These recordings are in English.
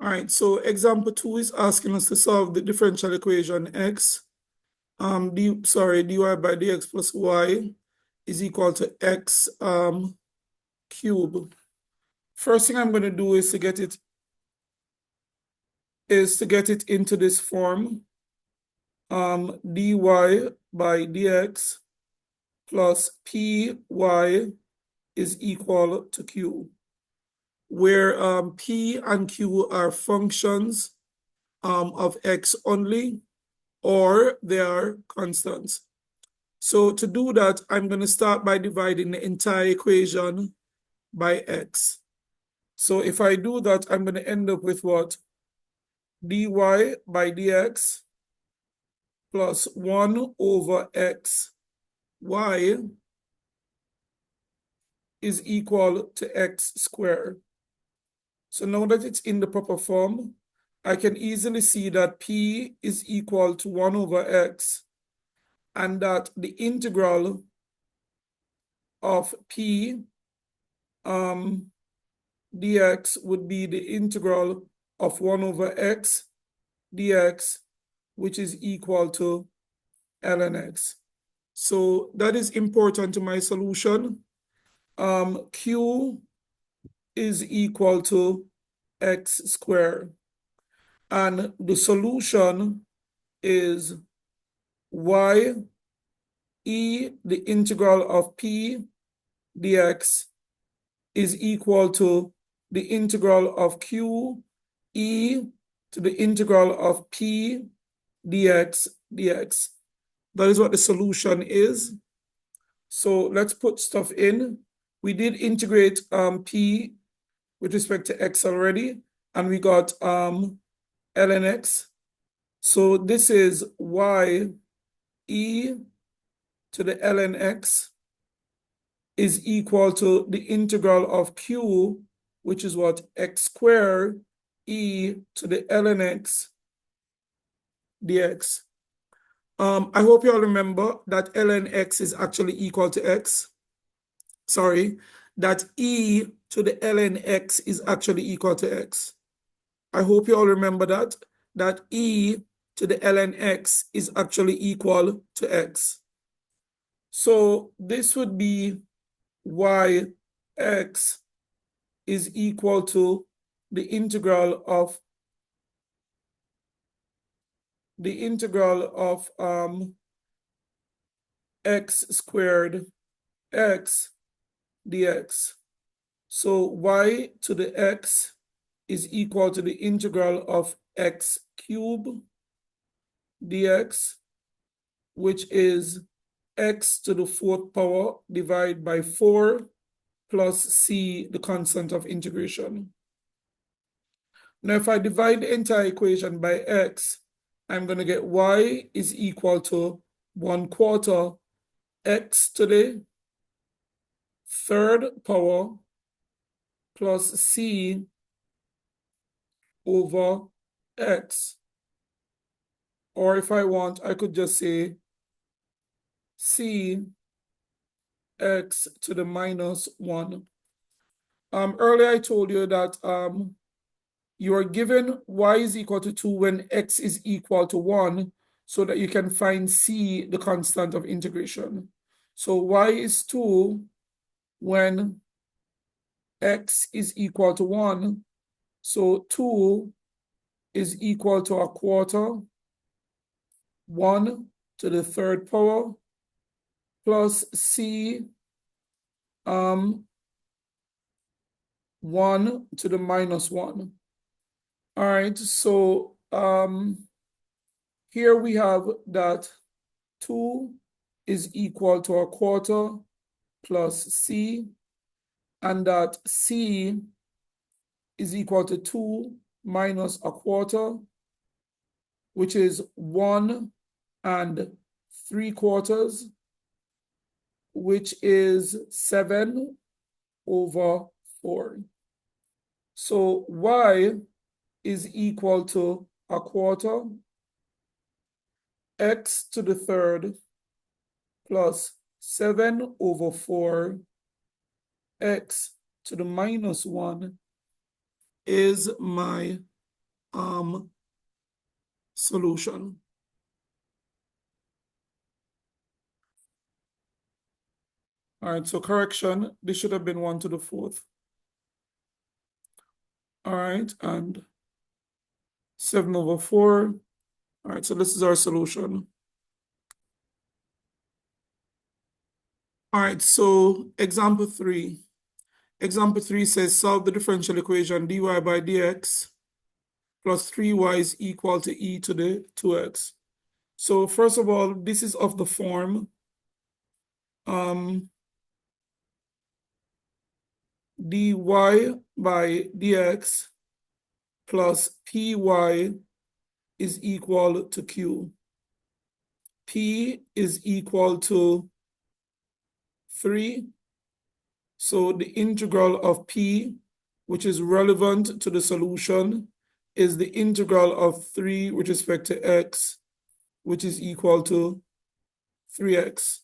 All right, so example 2 is asking us to solve the differential equation x, dy by dx plus y is equal to x cube. First thing I'm going to do is to get it into this form, dy by dx plus py is equal to q, where p and q are functions of x only, or they are constants. So to do that, I'm going to start by dividing the entire equation by x. So if I do that, I'm going to end up with what? Dy by dx plus 1 over x y is equal to x squared. So now that it's in the proper form, I can easily see that p is equal to 1 over x, and that the integral of p dx would be the integral of 1 over x dx, which is equal to ln x. So that is important to my solution. Q is equal to x squared. And the solution is y e, the integral of p dx, is equal to the integral of q e to the integral of p dx. That is what the solution is. So let's put stuff in. We did integrate p with respect to x already, and we got ln x. So this is y e to the ln x is equal to the integral of q, which is what? X squared e to the ln x dx. I hope you all remember that ln x is actually equal to x. Sorry, that e to the ln x is actually equal to x. I hope you all remember that e to the ln x is actually equal to x. So this would be yx is equal to the integral of x squared x dx. So y to the x is equal to the integral of x cubed dx, which is x to the 4th power divided by 4 plus c, the constant of integration. Now, if I divide the entire equation by x, I'm going to get y is equal to 1/4 x to the 3rd power plus c over x. Or if I want, I could just say c x to the minus 1. Earlier I told you that you are given y is equal to 2 when x is equal to 1, so that you can find c, the constant of integration. So y is 2 when x is equal to 1. So 2 is equal to 1/4, 1 to the 3rd power, plus c, 1 to the minus 1. All right, so here we have that 2 is equal to 1/4 plus c, and that c is equal to 2 minus 1/4, which is 1 3/4, which is 7 over 4. So y is equal to 1/4 x to the 3rd plus 7 over 4 x to the minus 1 is my solution. All right, so correction, this should have been 1 to the 4th. All right, and 7 over 4. All right, so this is our solution. All right, so example 3. Example 3 says solve the differential equation dy by dx plus 3y is equal to e to the 2x. So first of all, this is of the form dy by dx plus py is equal to q. P is equal to 3. So the integral of p, which is relevant to the solution, is the integral of 3 with respect to x, which is equal to 3x.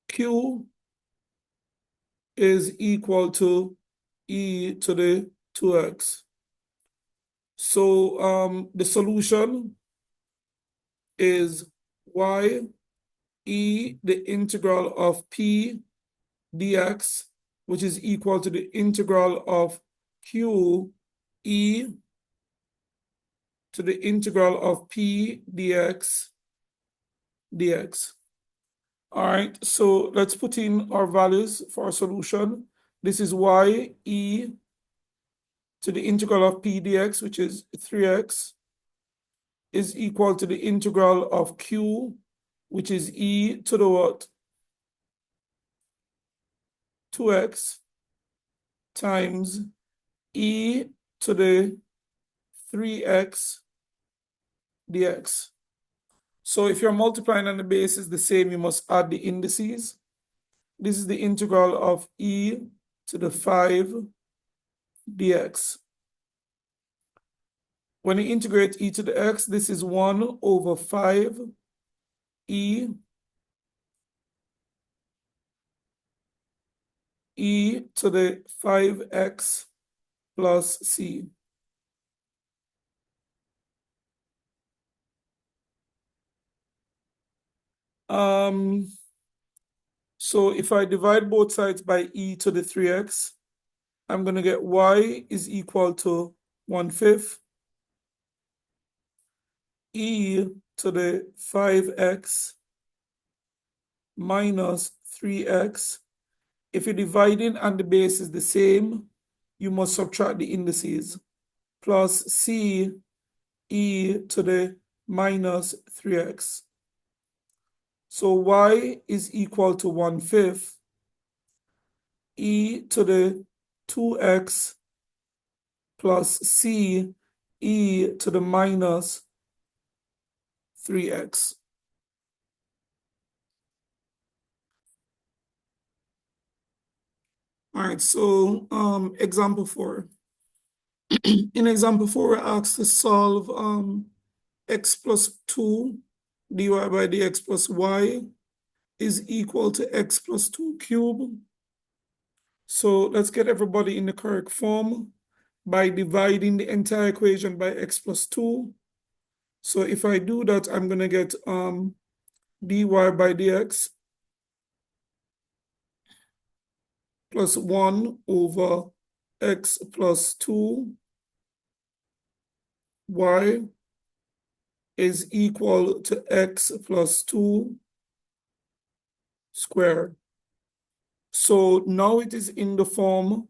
Q is equal to e to the 2x. So the solution is y e the integral of p dx, which is equal to the integral of q e to the integral of p dx. All right, so let's put in our values for our solution. This is y e to the integral of p dx, which is 3x, is equal to the integral of q, which is e to the what? 2x times e to the 3x dx. So if you're multiplying and the base is the same, you must add the indices. This is the integral of e to the 5 dx. When you integrate e to the x, this is 1 over 5 e to the 5x plus c. So if I divide both sides by e to the 3x, I'm going to get y is equal to 1/5 e to the 5x minus 3x. If you're dividing and the base is the same, you must subtract the indices, plus c e to the minus 3x. So y is equal to 1/5 e to the 2x plus c e to the minus 3x. All right, so example 4. In example 4, we're asked to solve x plus 2 dy by dx plus y is equal to x plus 2 cubed. So let's get everybody in the correct form by dividing the entire equation by x plus 2. So if I do that, I'm going to get dy by dx plus 1 over x plus 2 y is equal to x plus 2 squared. So now it is in the form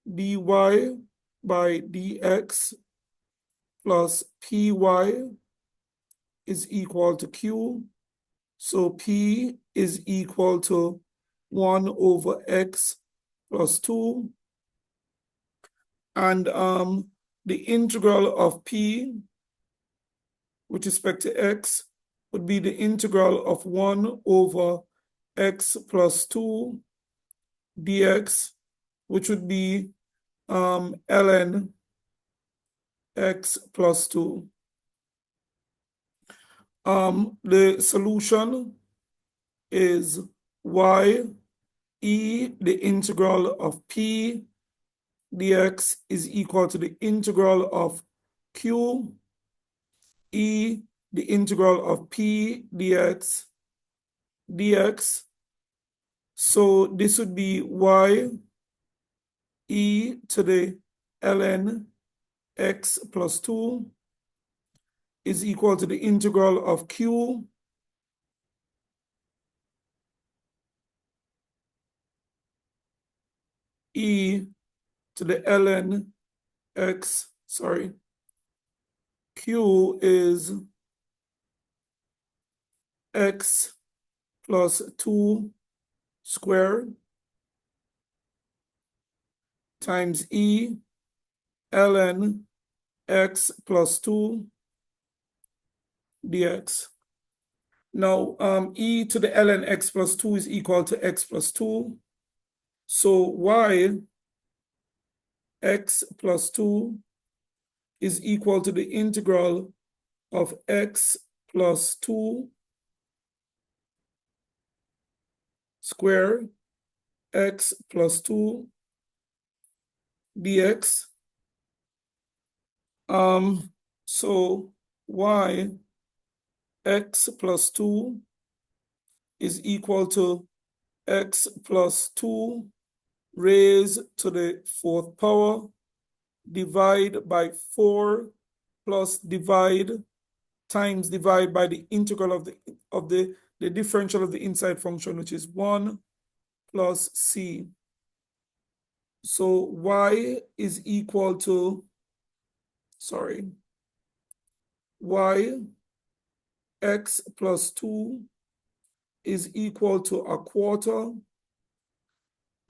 dy by dx plus py is equal to q. So p is equal to 1 over x plus 2. And the integral of p with respect to x would be the integral of 1 over x plus 2 dx, which would be ln x plus 2. The solution is y e the integral of p dx is equal to the integral of q e the integral of p dx. So this would be y e to the ln x plus 2 is equal to the integral of q e to the ln x, q is x plus 2 squared times e ln x plus 2 dx. Now, e to the ln x plus 2 is equal to x plus 2. So y x plus 2 is equal to the integral of x plus 2 squared x plus 2 dx. So y x plus 2 is equal to x plus 2 raised to the 4th power, divide by 4 plus divide times divide by the integral of the differential of the inside function, which is 1 plus c. So y is equal to, y x plus 2 is equal to a quarter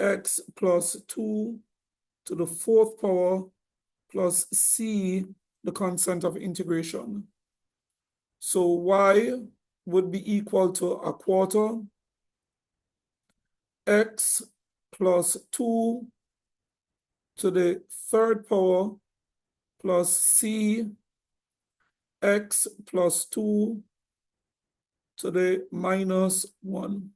x plus 2 to the 4th power plus c, the constant of integration. So y would be equal to a quarter x plus 2 to the 3rd power plus c x plus 2 to the minus 1.